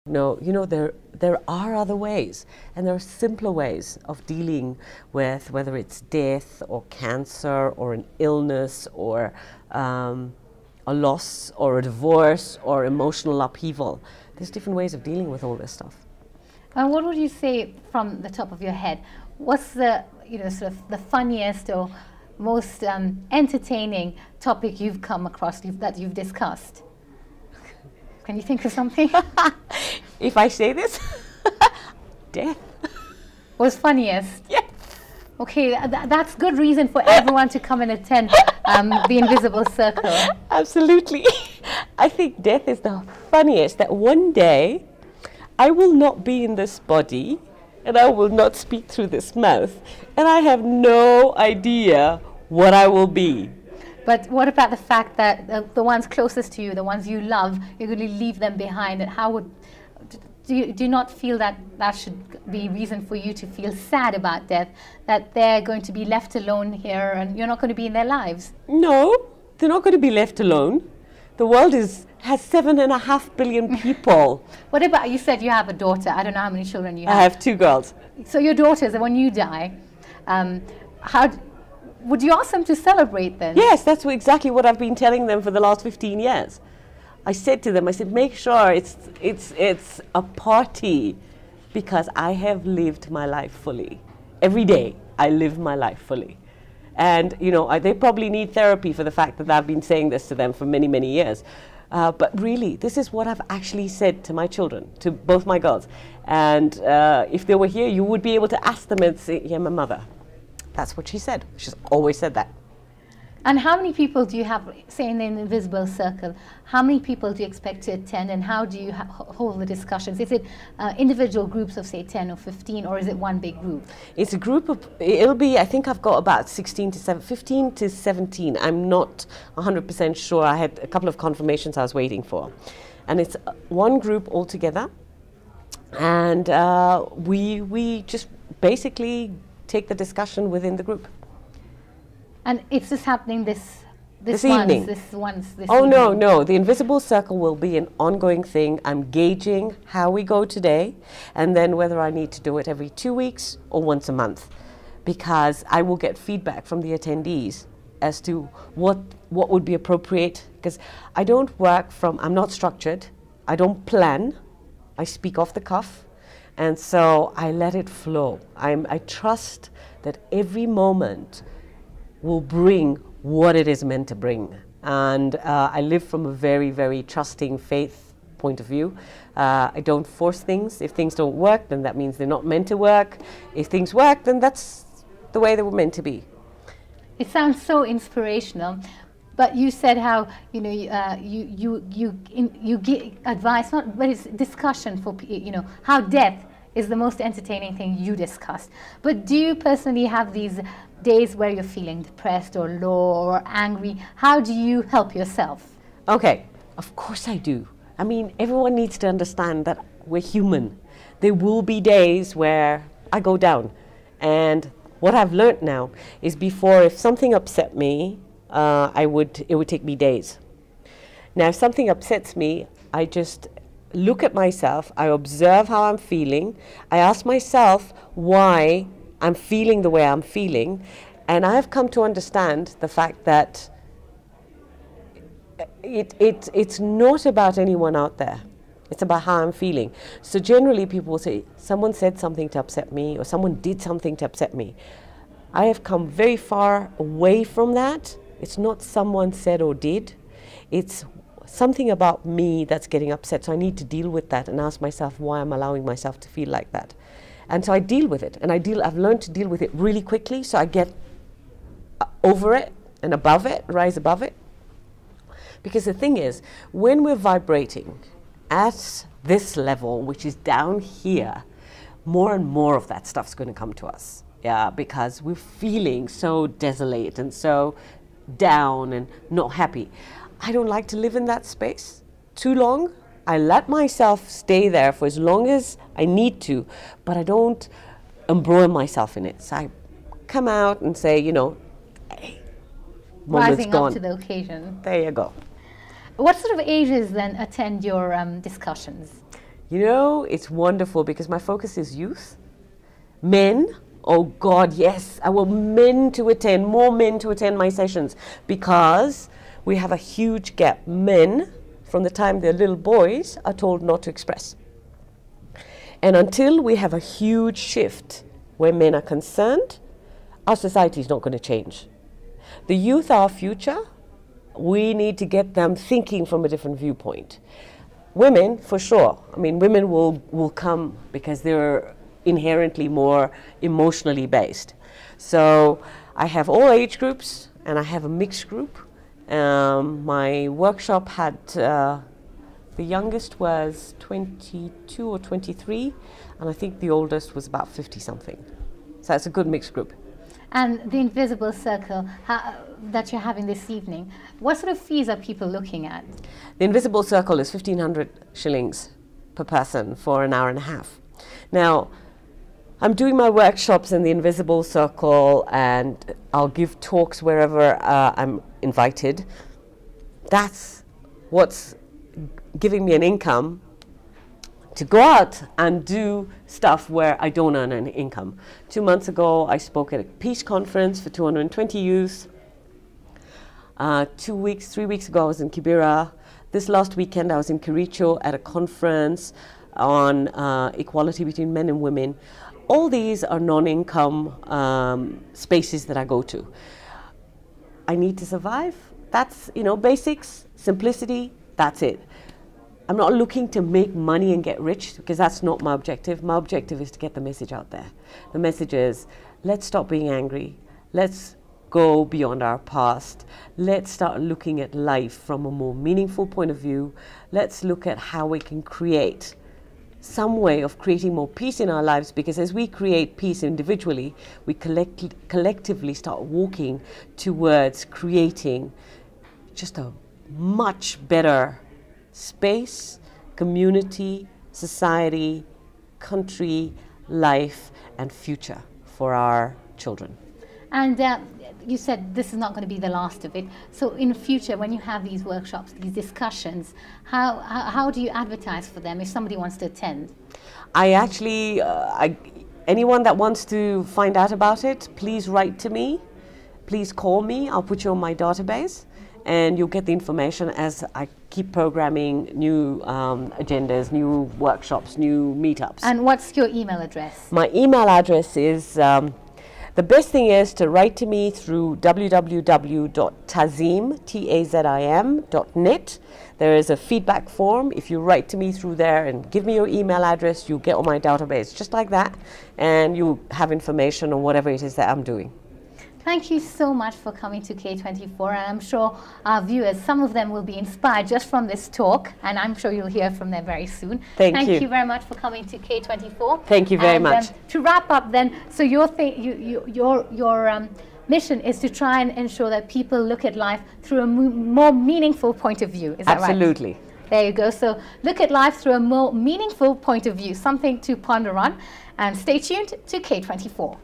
No, you know, there are other ways, and there are simpler ways of dealing with whether it's death or cancer or an illness or a loss or a divorce or emotional upheaval. There's different ways of dealing with all this stuff. And what would you say from the top of your head? What's the, you know, sort of the funniest or most entertaining topic you've come across that you've discussed? Can you think of something? If I say this, death. Was funniest? Yeah. Okay, that's good reason for everyone to come and attend the Invisible Circle. Absolutely. I think death is the funniest, that one day I will not be in this body and I will not speak through this mouth, and I have no idea what I will be. But what about the fact that the ones closest to you, the ones you love, you're going to leave them behind? And how would, do you not feel that that should be reason for you to feel sad about death, that they're going to be left alone here and you're not going to be in their lives? No, they're not going to be left alone. The world has 7.5 billion people. What about, you said you have a daughter. I don't know how many children you have. I have 2 girls. So your daughters, when you die, would you ask them to celebrate then? Yes, that's exactly what I've been telling them for the last 15 years. I said to them, I said, make sure it's a party, because I have lived my life fully. Every day I live my life fully. And, you know, they probably need therapy for the fact that I've been saying this to them for many, many years. But really, this is what I've actually said to my children, to both my girls. And if they were here, you would be able to ask them and say, yeah, my mother. That's what she said. She's always said that. And how many people do you have, say, in the Invisible Circle? How many people do you expect to attend, and how do you hold the discussions? Is it individual groups of, say, 10 or 15, or is it one big group? It's a group of, it'll be, I think I've got about 15 to 17. I'm not 100% sure. I had a couple of confirmations I was waiting for. And it's one group altogether. And we just basically take the discussion within the group. And it's just happening this evening. This oh, evening. no. The Invisible Circle will be an ongoing thing. I'm gauging how we go today, and then whether I need to do it every 2 weeks or once a month, because I will get feedback from the attendees as to what would be appropriate, because I don't work from, I'm not structured, I don't plan, I speak off the cuff, and so I let it flow. I trust that every moment will bring what it is meant to bring. And I live from a very, very trusting faith point of view. I don't force things. If things don't work, then that means they're not meant to work. If things work, then that's the way they were meant to be. It sounds so inspirational. But you said how, you know, you give advice, but it's discussion for, you know, how death is the most entertaining thing you discussed. But do you personally have these days where you're feeling depressed or low or angry? How do you help yourself? Okay, of course I do. I mean, everyone needs to understand that we're human. There will be days where I go down. And what I've learned now is, before, if something upset me, it would take me days. Now, if something upsets me, I just look at myself, I observe how I'm feeling, I ask myself why I'm feeling the way I'm feeling, and I have come to understand the fact that it's not about anyone out there. It's about how I'm feeling. So generally people will say, someone said something to upset me, or someone did something to upset me. I have come very far away from that. It's not someone said or did. It's something about me that's getting upset. So I need to deal with that and ask myself why I'm allowing myself to feel like that. And so I deal with it, and I've learned to deal with it really quickly, so I get over it and above it, rise above it. Because the thing is, when we're vibrating at this level, which is down here, more and more of that stuff's going to come to us. Yeah, because we're feeling so desolate and so down and not happy. I don't like to live in that space too long. I let myself stay there for as long as I need to, but I don't embroil myself in it. So I come out and say, you know, hey, moment's Rising gone. up to the occasion. There you go. What sort of ages then attend your discussions? You know, it's wonderful because my focus is youth. Men, oh God, yes, I want men to attend, more men to attend my sessions, because we have a huge gap. Men, from the time they're little boys, are told not to express. And until we have a huge shift where men are concerned, our society is not going to change. The youth are our future. We need to get them thinking from a different viewpoint. Women, for sure. I mean, women will come because they're inherently more emotionally based. So I have all age groups and I have a mixed group. My workshop had, the youngest was 22 or 23, and I think the oldest was about 50 something. So it's a good mixed group. And the Invisible Circle that you're having this evening, what sort of fees are people looking at? The Invisible Circle is 1,500 shillings per person for an hour and a half. Now, I'm doing my workshops in the Invisible Circle, and I'll give talks wherever I'm invited. That's what's giving me an income to go out and do stuff where I don't earn an income. 2 months ago, I spoke at a peace conference for 220 youth. 3 weeks ago, I was in Kibera. This last weekend, I was in Kericho at a conference on equality between men and women. All these are non-income spaces that I go to. I need to survive. That's, you know, basics, simplicity, that's it. I'm not looking to make money and get rich, because that's not my objective. My objective is to get the message out there. The message is, let's stop being angry. Let's go beyond our past. Let's start looking at life from a more meaningful point of view. Let's look at how we can create some way of creating more peace in our lives, because as we create peace individually, we collectively start walking towards creating just a much better space, community, society, country, life, and future for our children. And you said this is not going to be the last of it. So in the future, when you have these workshops, these discussions, how do you advertise for them if somebody wants to attend? I actually, anyone that wants to find out about it, please write to me. Please call me. I'll put you on my database, and you'll get the information as I keep programming new agendas, new workshops, new meetups. And what's your email address? My email address is, the best thing is to write to me through www.tazim.net. There is a feedback form. If you write to me through there and give me your email address, you'll get on my database just like that, and you'll have information on whatever it is that I'm doing. Thank you so much for coming to K24, and I'm sure our viewers, some of them will be inspired just from this talk, and I'm sure you'll hear from them very soon. Thank you very much for coming to K24. Thank you very much. To wrap up then, so your mission is to try and ensure that people look at life through a more meaningful point of view. Is that right? Absolutely. There you go. So look at life through a more meaningful point of view, something to ponder on, and stay tuned to K24.